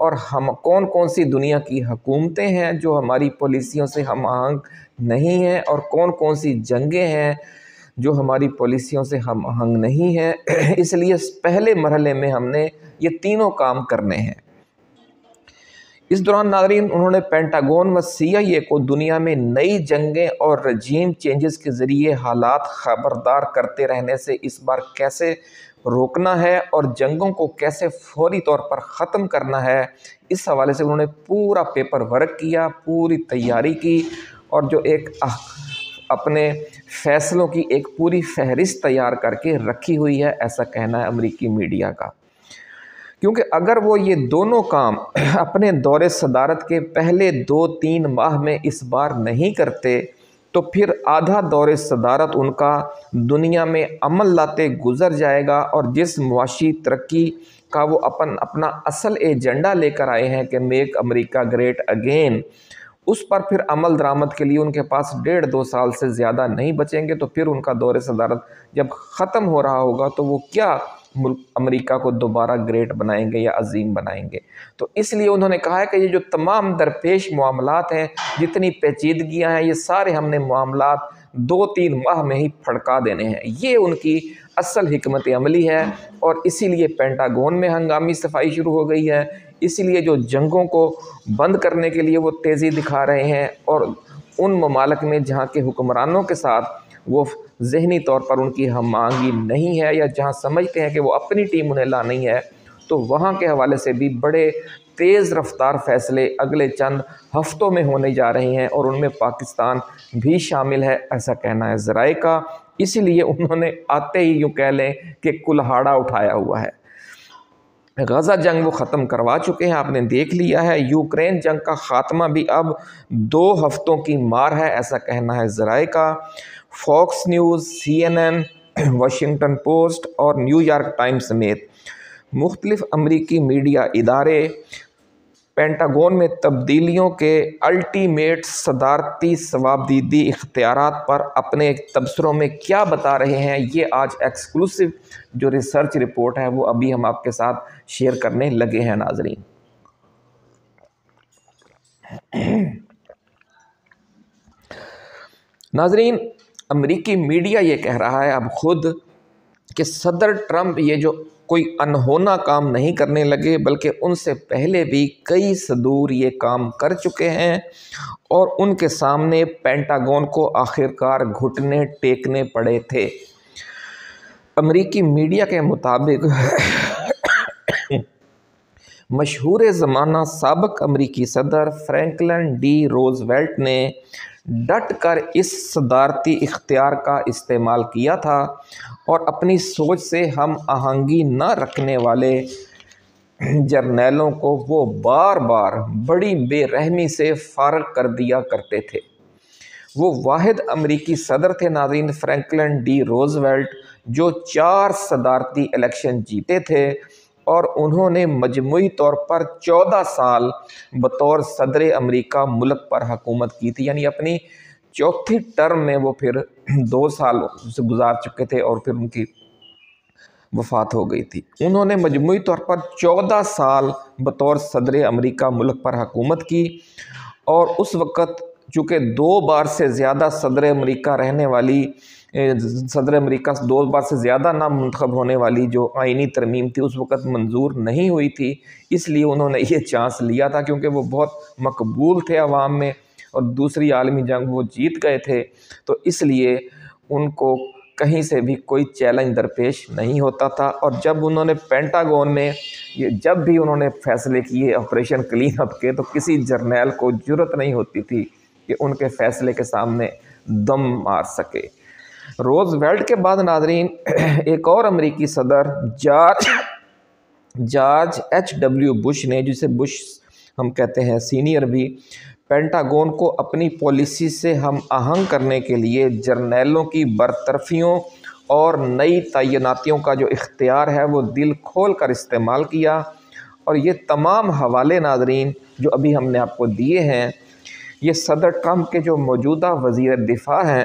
اور ہم کون کون سی دنیا کی حکومتیں ہیں جو ہماری پالیسیوں سے ہم آہنگ نہیں ہیں، اور کون کون سی جنگیں ہیں جو ہماری پالیسیوں سے ہم آہنگ نہیں ہیں۔ اس لیے پہلے مرحلے میں ہم نے یہ تینوں کام کرنے ہیں۔ اس دوران ناظرین انہوں نے پینٹاگون و CIA کو دنیا میں نئی جنگیں اور رجیم چینجز کے ذریعے حالات خبردار کرتے رہنے سے اس بار کیسے روکنا ہے اور جنگوں کو کیسے فوری طور پر ختم کرنا ہے، اس حوالے سے انہوں نے پورا پیپر ورک کیا، پوری تیاری کی، اور جو ایک اپنے فیصلوں کی ایک پوری فہرست تیار کر کے رکھی ہوئی ہے، ایسا کہنا ہے امریکی میڈیا کا۔ کیونکہ اگر وہ یہ دونوں کام اپنے دور صدارت کے پہلے 2-3 ماہ میں اس بار نہیں کرتے تو پھر آدھا دور صدارت ان کا دنیا میں عمل لاتے گزر جائے گا، اور جس معاشی ترقی کا وہ اپنا اصل ایجنڈا لے کر آئے ہیں کہ میک امریکہ گریٹ اگین، اس پر پھر عمل درآمد کے لیے ان کے پاس 1.5-2 سال سے زیادہ نہیں بچیں گے۔ تو پھر ان کا دور صدارت جب ختم ہو رہا ہوگا تو وہ کیا ملک امریکہ کو دوبارہ گریٹ بنائیں گے یا عظیم بنائیں گے؟ تو اس لیے انہوں نے کہا ہے کہ یہ جو تمام درپیش معاملات ہیں، جتنی پیچیدگیاں ہیں، یہ سارے ہم نے معاملات 2-3 ماہ میں ہی پھڑکا دینے ہیں۔ یہ ان کی اصل حکمت عملی ہے، اور اسی لیے پینٹاگون میں ہنگامی صفائی شروع ہو گئی ہے، اسی لیے جو جنگوں کو بند کرنے کے لیے وہ تیزی دکھا رہے ہیں، اور ان ممالک میں جہاں کے حکمرانوں کے ساتھ وہ ذہنی طور پر ان کی ہم آہنگی نہیں ہے، یا جہاں سمجھتے ہیں کہ وہ اپنی ٹیم انہیں لانی ہے، تو وہاں کے حوالے سے بھی بڑے تیز رفتار فیصلے اگلے چند ہفتوں میں ہونے جا رہے ہیں، اور ان میں پاکستان بھی شامل ہے، ایسا کہنا ہے ذرائع کا۔ اسی لیے انہوں نے آتے ہی یوں کہہ لیں کہ کلہاڑا اٹھایا ہوا ہے۔ غزہ جنگ وہ ختم کروا چکے ہیں، آپ نے دیکھ لیا ہے۔ یوکرین جنگ کا خاتمہ بھی اب 2 ہفتوں کی مار ہے، ایسا کہنا ہے ذرائع کا۔ Fox news, CNN، Washington post اور نیو یارک ٹائمز سمیت مختلف امریکی میڈیا ادارے پینٹاگون میں تبدیلیوں کے الٹیمیٹ صدارتی صوابدیدی اختیارات پر اپنے تبصروں میں کیا بتا رہے ہیں، یہ آج ایکسکلوسیو جو ریسرچ رپورٹ ہے وہ ابھی ہم آپ کے ساتھ شیئر کرنے لگے ہیں ناظرین۔ ناظرین امریکی میڈیا یہ کہہ رہا ہے اب خود کہ صدر ٹرمپ یہ جو کوئی انہونا کام نہیں کرنے لگے، بلکہ ان سے پہلے بھی کئی صدور یہ کام کر چکے ہیں، اور ان کے سامنے پینٹاگون کو آخرکار گھٹنے ٹیکنے پڑے تھے۔ امریکی میڈیا کے مطابق مشہور زمانہ سابق امریکی صدر فرینکلن ڈی روزویلٹ نے ڈٹ کر اس صدارتی اختیار کا استعمال کیا تھا، اور اپنی سوچ سے ہم آہنگی نہ رکھنے والے جرنیلوں کو وہ بار بار بڑی بے رحمی سے فارغ کر دیا کرتے تھے۔ وہ واحد امریکی صدر تھے ناظرین فرینکلن ڈی روزویلٹ جو 4 صدارتی الیکشن جیتے تھے، اور انہوں نے مجموعی طور پر 14 سال بطور صدر امریکہ ملک پر حکومت کی تھی، یعنی اپنی چوتھی ٹرم میں وہ پھر 2 سال سے گزار چکے تھے اور پھر ان کی وفات ہو گئی تھی۔ انہوں نے مجموعی طور پر 14 سال بطور صدر امریکہ ملک پر حکومت کی، اور اس وقت چونکہ 2 بار سے زیادہ صدر امریکہ رہنے والی صدر امریکہ 2 بار سے زیادہ نام منتخب ہونے والی جو آئینی ترمیم تھی اس وقت منظور نہیں ہوئی تھی، اس لیے انہوں نے یہ چانس لیا تھا، کیونکہ وہ بہت مقبول تھے عوام میں اور دوسری عالمی جنگ وہ جیت گئے تھے، تو اس لیے ان کو کہیں سے بھی کوئی چیلنج درپیش نہیں ہوتا تھا۔ اور جب انہوں نے پینٹاگون میں جب بھی انہوں نے فیصلے کیے آپریشن کلین اپ کے، تو کسی جرنیل کو جرأت نہیں ہوتی تھی کہ ان کے فیصلے کے سامنے دم مار سکے۔ روز ویلٹ کے بعد ناظرین ایک اور امریکی صدر جارج H.W. بش نے، جسے بش ہم کہتے ہیں سینئر بھی، پینٹاگون کو اپنی پالیسی سے ہم آہنگ کرنے کے لیے جرنیلوں کی برطرفیوں اور نئی تعیناتیوں کا جو اختیار ہے وہ دل کھول کر استعمال کیا، اور یہ تمام حوالے ناظرین جو ابھی ہم نے آپ کو دیے ہیں یہ صدر ٹرمپ کے جو موجودہ وزیر دفاع ہیں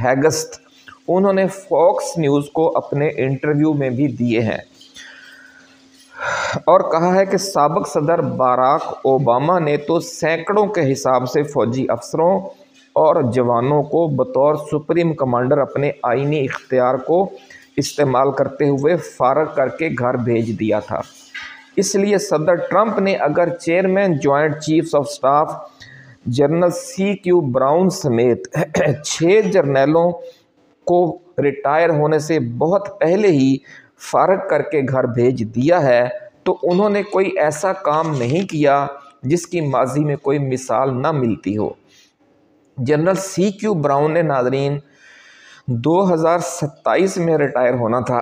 ہیگسٹ، انہوں نے فاکس نیوز کو اپنے انٹرویو میں بھی دیے ہیں۔ اور کہا ہے کہ سابق صدر باراک اوباما نے تو سینکڑوں کے حساب سے فوجی افسروں اور جوانوں کو بطور سپریم کمانڈر اپنے آئینی اختیار کو استعمال کرتے ہوئے فارغ کر کے گھر بھیج دیا تھا۔ اس لیے صدر ٹرمپ نے اگر chairman joint chiefs of staff general CQ brown سمیت 6 جرنیلوں کو ریٹائر ہونے سے بہت پہلے ہی فارغ کر کے گھر بھیج دیا ہے تو انہوں نے کوئی ایسا کام نہیں کیا جس کی ماضی میں کوئی مثال نہ ملتی ہو۔ جنرل CQ براؤن نے ناظرین 2027 میں ریٹائر ہونا تھا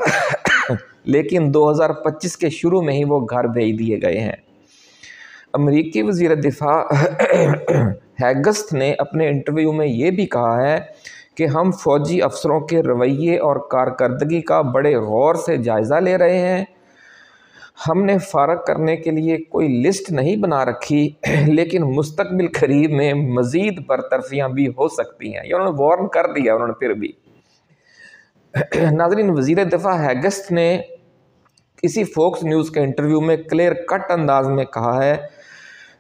لیکن 2025 کے شروع میں ہی وہ گھر بھیج دیے گئے ہیں۔ امریکی وزیر دفاع ہیگسٹ نے اپنے انٹرویو میں یہ بھی کہا ہے کہ ہم فوجی افسروں کے رویے اور کارکردگی کا بڑے غور سے جائزہ لے رہے ہیں۔ ہم نے فارغ کرنے کے لیے کوئی لسٹ نہیں بنا رکھی لیکن مستقبل قریب میں مزید برطرفیاں بھی ہو سکتی ہیں۔ یہ انہوں نے وارن کر دیا انہوں نے پھر بھی۔ ناظرین، وزیر دفاع ہیگسٹ نے اسی فوکس نیوز کے انٹرویو میں کلیئر کٹ انداز میں کہا ہے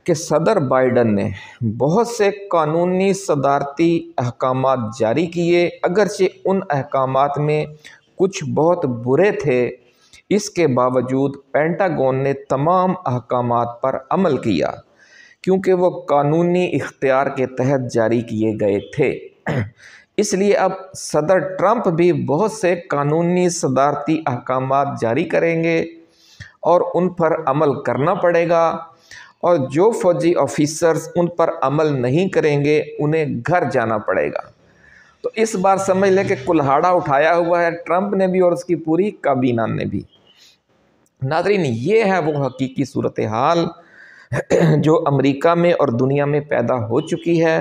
کہ صدر بائیڈن نے بہت سے قانونی صدارتی احکامات جاری کیے، اگرچہ ان احکامات میں کچھ بہت برے تھے، اس کے باوجود پینٹاگون نے تمام احکامات پر عمل کیا کیونکہ وہ قانونی اختیار کے تحت جاری کیے گئے تھے۔ اس لیے اب صدر ٹرمپ بھی بہت سے قانونی صدارتی احکامات جاری کریں گے اور ان پر عمل کرنا پڑے گا، اور جو فوجی آفیسرز ان پر عمل نہیں کریں گے انہیں گھر جانا پڑے گا۔ تو اس بار سمجھ لیں کہ کلہاڑا اٹھایا ہوا ہے ٹرمپ نے بھی اور اس کی پوری کابینہ نے بھی۔ ناظرین، یہ ہے وہ حقیقی صورتحال جو امریکہ میں اور دنیا میں پیدا ہو چکی ہے،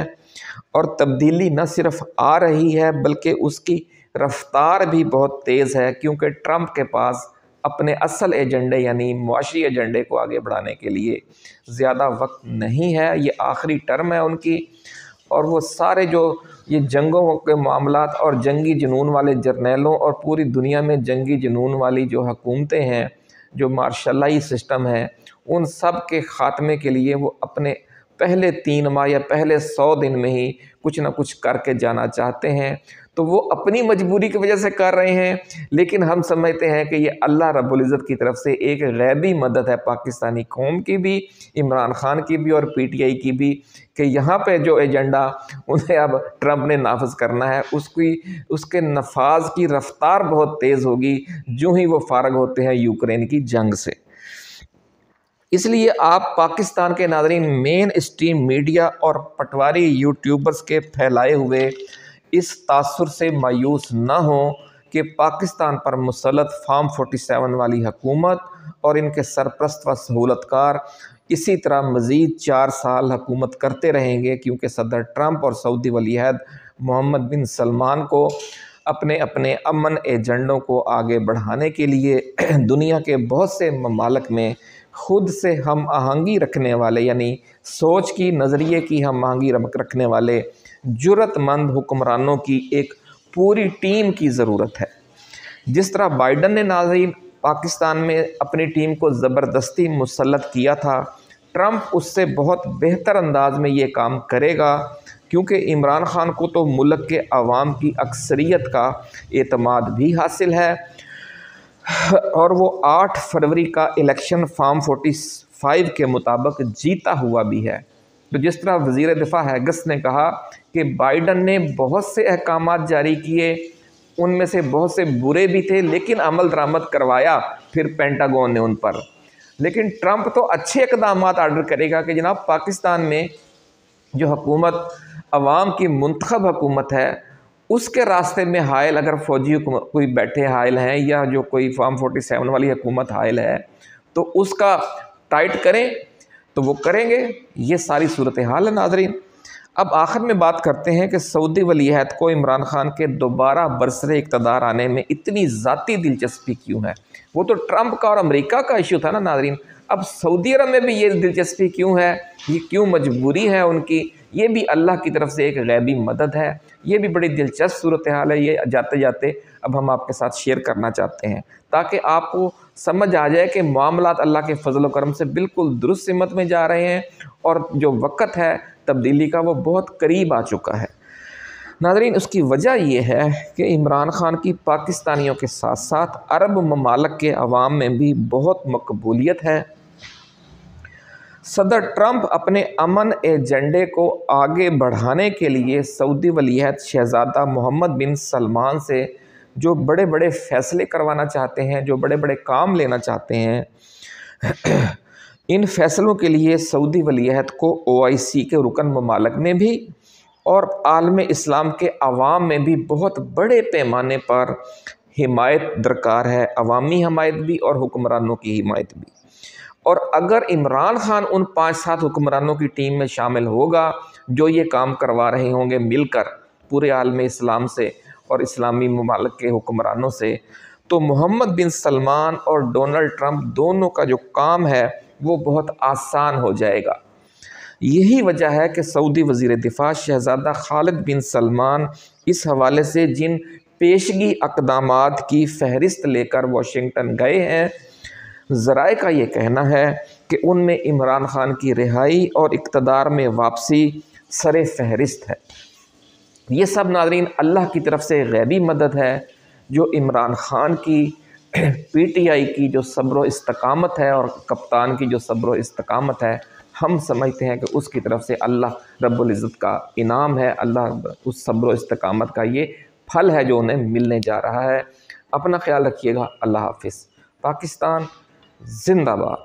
اور تبدیلی نہ صرف آ رہی ہے بلکہ اس کی رفتار بھی بہت تیز ہے، کیونکہ ٹرمپ کے پاس اپنے اصل ایجنڈے یعنی معاشی ایجنڈے کو آگے بڑھانے کے لیے زیادہ وقت نہیں ہے۔ یہ آخری ٹرم ہے ان کی، اور وہ سارے جو یہ جنگوں کے معاملات اور جنگی جنون والے جرنیلوں اور پوری دنیا میں جنگی جنون والی جو حکومتیں ہیں، جو مارشلائی سسٹم ہے، ان سب کے خاتمے کے لیے وہ اپنے پہلے 3 ماہ یا پہلے 100 دن میں ہی کچھ نہ کچھ کر کے جانا چاہتے ہیں۔ تو وہ اپنی مجبوری کی وجہ سے کر رہے ہیں، لیکن ہم سمجھتے ہیں کہ یہ اللہ رب العزت کی طرف سے ایک غیبی مدد ہے پاکستانی قوم کی بھی، عمران خان کی بھی اور PTI کی بھی، کہ یہاں پہ جو ایجنڈا انہیں اب ٹرمپ نے نافذ کرنا ہے اس کے نفاذ کی رفتار بہت تیز ہوگی جو ہی وہ فارغ ہوتے ہیں یوکرین کی جنگ سے۔ اس لیے آپ پاکستان کے ناظرین مین اسٹریم میڈیا اور پٹواری یوٹیوبرز کے پھیلائے ہوئے اس تاثر سے مایوس نہ ہوں کہ پاکستان پر مسلط فارم 47 والی حکومت اور ان کے سرپرست و سہولت کار اسی طرح مزید 4 سال حکومت کرتے رہیں گے، کیونکہ صدر ٹرمپ اور سعودی ولی عہد محمد بن سلمان کو اپنے اپنے امن ایجنڈوں کو آگے بڑھانے کے لیے دنیا کے بہت سے ممالک میں خود سے ہم آہنگی رکھنے والے، یعنی سوچ کی نظریے کی ہم آہنگی رکھنے والے جرأت مند حکمرانوں کی ایک پوری ٹیم کی ضرورت ہے۔ جس طرح بائیڈن نے ناظرین پاکستان میں اپنی ٹیم کو زبردستی مسلط کیا تھا، ٹرمپ اس سے بہت بہتر انداز میں یہ کام کرے گا، کیونکہ عمران خان کو تو ملک کے عوام کی اکثریت کا اعتماد بھی حاصل ہے، اور وہ 8 فروری کا الیکشن فارم 45 کے مطابق جیتا ہوا بھی ہے۔ تو جس طرح وزیر دفاع ہیگس نے کہا کہ بائیڈن نے بہت سے احکامات جاری کیے، ان میں سے بہت سے برے بھی تھے لیکن عمل درآمد کروایا پھر پینٹاگون نے ان پر، لیکن ٹرمپ تو اچھے اقدامات آرڈر کرے گا کہ جناب پاکستان میں جو حکومت عوام کی منتخب حکومت ہے اس کے راستے میں حائل اگر فوجی کوئی بیٹھے حائل ہیں یا جو کوئی فارم 47 والی حکومت حائل ہے تو اس کا ٹائٹ کریں تو وہ کریں گے۔ یہ ساری صورتحال ہے ناظرین۔ اب آخر میں بات کرتے ہیں کہ سعودی ولی عہد کو عمران خان کے دوبارہ برسر اقتدار آنے میں اتنی ذاتی دلچسپی کیوں ہے؟ وہ تو ٹرمپ کا اور امریکہ کا ایشو تھا نا ناظرین، اب سعودی عرب میں بھی یہ دلچسپی کیوں ہے؟ یہ کیوں مجبوری ہے ان کی؟ یہ بھی اللہ کی طرف سے ایک غیبی مدد ہے۔ یہ بھی بڑی دلچسپ صورتحال ہے، یہ جاتے جاتے اب ہم آپ کے ساتھ شیئر کرنا چاہتے ہیں تاکہ آپ کو سمجھ آ جائے کہ معاملات اللہ کے فضل و کرم سے بالکل درست سمت میں جا رہے ہیں اور جو وقت ہے تبدیلی کا وہ بہت قریب آ چکا ہے۔ ناظرین، اس کی وجہ یہ ہے کہ عمران خان کی پاکستانیوں کے ساتھ ساتھ عرب ممالک کے عوام میں بھی بہت مقبولیت ہے۔ صدر ٹرمپ اپنے امن ایجنڈے کو آگے بڑھانے کے لیے سعودی ولی عہد شہزادہ محمد بن سلمان سے جو بڑے بڑے فیصلے کروانا چاہتے ہیں، جو بڑے بڑے کام لینا چاہتے ہیں، ان فیصلوں کے لیے سعودی ولی عہد کو OIC کے رکن ممالک میں بھی اور عالم اسلام کے عوام میں بھی بہت بڑے پیمانے پر حمایت درکار ہے، عوامی حمایت بھی اور حکمرانوں کی حمایت بھی۔ اور اگر عمران خان ان 5-7 حکمرانوں کی ٹیم میں شامل ہوگا جو یہ کام کروا رہے ہوں گے مل کر پورے عالم اسلام سے اور اسلامی ممالک کے حکمرانوں سے، تو محمد بن سلمان اور ڈونلڈ ٹرمپ دونوں کا جو کام ہے وہ بہت آسان ہو جائے گا۔ یہی وجہ ہے کہ سعودی وزیر دفاع شہزادہ خالد بن سلمان اس حوالے سے جن پیشگی اقدامات کی فہرست لے کر واشنگٹن گئے ہیں، ذرائع کا یہ کہنا ہے کہ ان میں عمران خان کی رہائی اور اقتدار میں واپسی سر فہرست ہے۔ یہ سب ناظرین اللہ کی طرف سے غیبی مدد ہے جو عمران خان کی PTI کی جو صبر و استقامت ہے اور کپتان کی جو صبر و استقامت ہے، ہم سمجھتے ہیں کہ اس کی طرف سے اللہ رب العزت کا انعام ہے، اللہ اس صبر و استقامت کا یہ پھل ہے جو انہیں ملنے جا رہا ہے۔ اپنا خیال رکھیے گا۔ اللہ حافظ۔ پاکستان زندہ باد۔